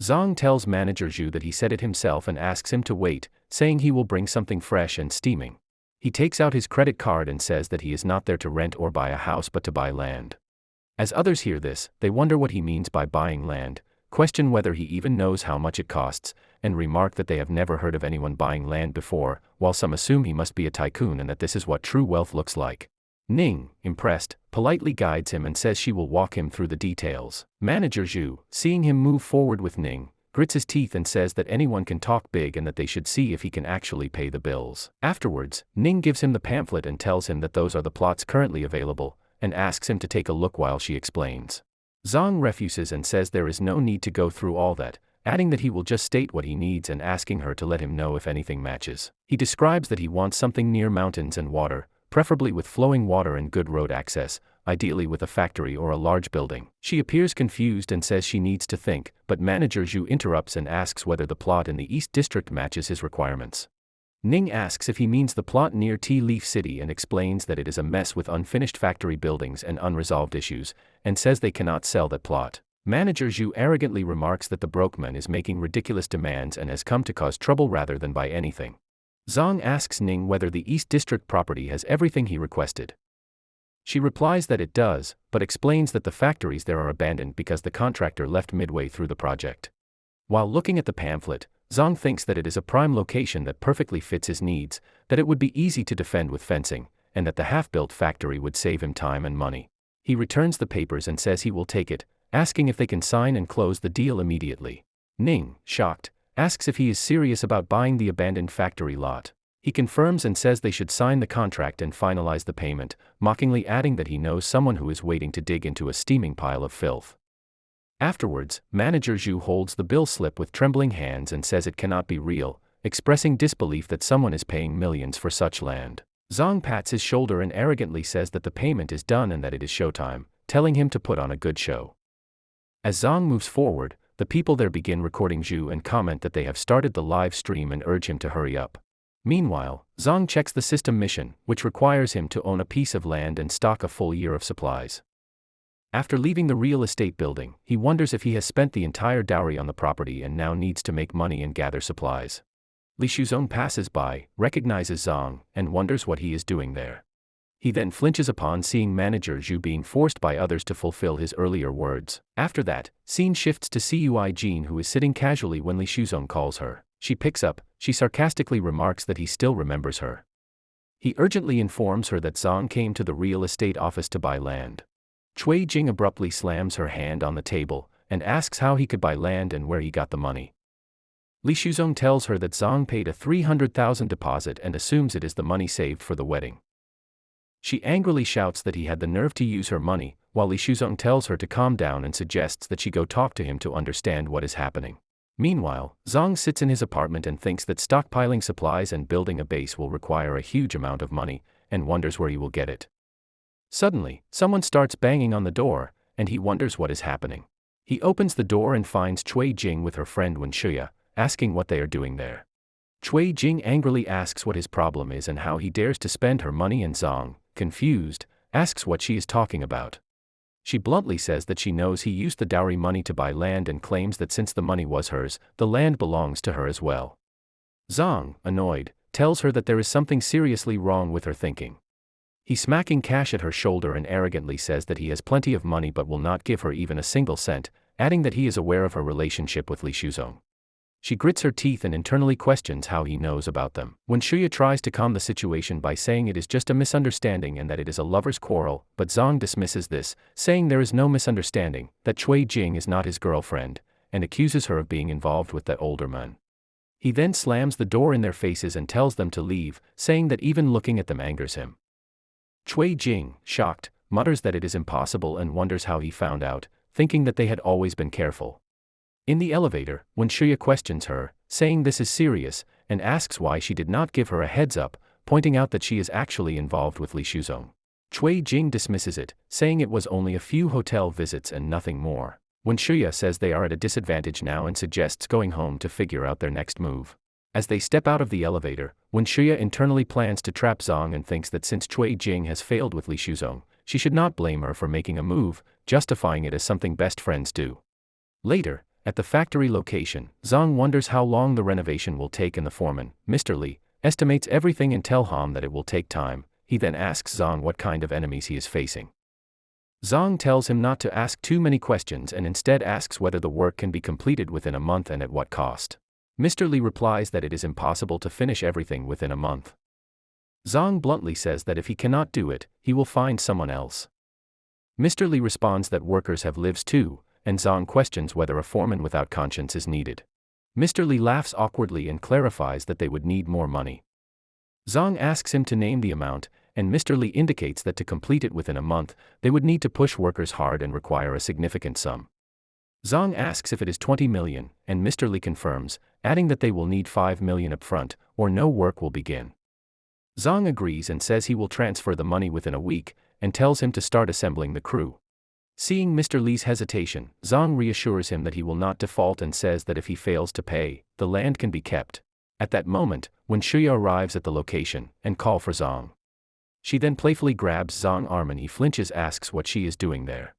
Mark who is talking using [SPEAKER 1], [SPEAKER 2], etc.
[SPEAKER 1] Zhang tells manager Zhu that he said it himself and asks him to wait, saying he will bring something fresh and steaming. He takes out his credit card and says that he is not there to rent or buy a house but to buy land. As others hear this, they wonder what he means by buying land, question whether he even knows how much it costs, and remark that they have never heard of anyone buying land before, while some assume he must be a tycoon and that this is what true wealth looks like. Ning, impressed, politely guides him and says she will walk him through the details. Manager Zhu, seeing him move forward with Ning, grits his teeth and says that anyone can talk big and that they should see if he can actually pay the bills. Afterwards, Ning gives him the pamphlet and tells him that those are the plots currently available, and asks him to take a look while she explains. Zhang refuses and says there is no need to go through all that, adding that he will just state what he needs and asking her to let him know if anything matches. He describes that he wants something near mountains and water, preferably with flowing water and good road access, ideally with a factory or a large building. She appears confused and says she needs to think, but manager Zhu interrupts and asks whether the plot in the East District matches his requirements. Ning asks if he means the plot near Tea Leaf City and explains that it is a mess with unfinished factory buildings and unresolved issues, and says they cannot sell that plot. Manager Zhu arrogantly remarks that the broke man is making ridiculous demands and has come to cause trouble rather than buy anything. Zhang asks Ning whether the East District property has everything he requested. She replies that it does, but explains that the factories there are abandoned because the contractor left midway through the project. While looking at the pamphlet, Zhang thinks that it is a prime location that perfectly fits his needs, that it would be easy to defend with fencing, and that the half-built factory would save him time and money. He returns the papers and says he will take it, asking if they can sign and close the deal immediately. Ning, shocked, asks if he is serious about buying the abandoned factory lot. He confirms and says they should sign the contract and finalize the payment, mockingly adding that he knows someone who is waiting to dig into a steaming pile of filth. Afterwards, manager Zhu holds the bill slip with trembling hands and says it cannot be real, expressing disbelief that someone is paying millions for such land. Zhang pats his shoulder and arrogantly says that the payment is done and that it is showtime, telling him to put on a good show. As Zhang moves forward, the people there begin recording Zhu and comment that they have started the live stream and urge him to hurry up. Meanwhile, Zhang checks the system mission, which requires him to own a piece of land and stock a full year of supplies. After leaving the real estate building, he wonders if he has spent the entire dowry on the property and now needs to make money and gather supplies. Li Shuzong passes by, recognizes Zhang, and wonders what he is doing there. He then flinches upon seeing manager Zhu being forced by others to fulfill his earlier words. After that, scene shifts to Cui Jin, who is sitting casually when Li Shuzong calls her. She picks up, she sarcastically remarks that he still remembers her. He urgently informs her that Zhang came to the real estate office to buy land. Cui Jing abruptly slams her hand on the table, and asks how he could buy land and where he got the money. Li Shuzong tells her that Zhang paid a 300,000 deposit and assumes it is the money saved for the wedding. She angrily shouts that he had the nerve to use her money, while Li Shuzong tells her to calm down and suggests that she go talk to him to understand what is happening. Meanwhile, Zhang sits in his apartment and thinks that stockpiling supplies and building a base will require a huge amount of money, and wonders where he will get it. Suddenly, someone starts banging on the door, and he wonders what is happening. He opens the door and finds Cui Jing with her friend Wen Shuya, asking what they are doing there. Cui Jing angrily asks what his problem is and how he dares to spend her money, and Zhang, confused, asks what she is talking about. She bluntly says that she knows he used the dowry money to buy land and claims that since the money was hers, the land belongs to her as well. Zhang, annoyed, tells her that there is something seriously wrong with her thinking. He smacking cash at her shoulder and arrogantly says that he has plenty of money but will not give her even a single cent, adding that he is aware of her relationship with Li Shuzong. She grits her teeth and internally questions how he knows about them. When Shuya tries to calm the situation by saying it is just a misunderstanding and that it is a lover's quarrel, but Zhang dismisses this, saying there is no misunderstanding, that Cui Jing is not his girlfriend, and accuses her of being involved with that older man. He then slams the door in their faces and tells them to leave, saying that even looking at them angers him. Cui Jing, shocked, mutters that it is impossible and wonders how he found out, thinking that they had always been careful. In the elevator, when Shuya questions her, saying this is serious, and asks why she did not give her a heads up, pointing out that she is actually involved with Li Shuzong. Cui Jing dismisses it, saying it was only a few hotel visits and nothing more. When Shuya says they are at a disadvantage now and suggests going home to figure out their next move. As they step out of the elevator, when Shuya internally plans to trap Zhang and thinks that since Cui Jing has failed with Li Shuzong, she should not blame her for making a move, justifying it as something best friends do. Later, At the factory location, Zhang wonders how long the renovation will take and the foreman, Mr. Li, estimates everything and tells Han that it will take time. He then asks Zhang what kind of enemies he is facing. Zhang tells him not to ask too many questions and instead asks whether the work can be completed within a month and at what cost. Mr. Li replies that it is impossible to finish everything within a month. Zhang bluntly says that if he cannot do it, he will find someone else. Mr. Li responds that workers have lives too, and Zhang questions whether a foreman without conscience is needed. Mr. Li laughs awkwardly and clarifies that they would need more money. Zhang asks him to name the amount, and Mr. Li indicates that to complete it within a month, they would need to push workers hard and require a significant sum. Zhang asks if it is 20 million, and Mr. Li confirms, adding that they will need 5 million upfront, or no work will begin. Zhang agrees and says he will transfer the money within a week, and tells him to start assembling the crew. Seeing Mr. Li's hesitation, Zhang reassures him that he will not default and says that if he fails to pay, the land can be kept. At that moment, when Shuya arrives at the location and calls for Zhang, she then playfully grabs Zhang's arm and he flinches, asks what she is doing there.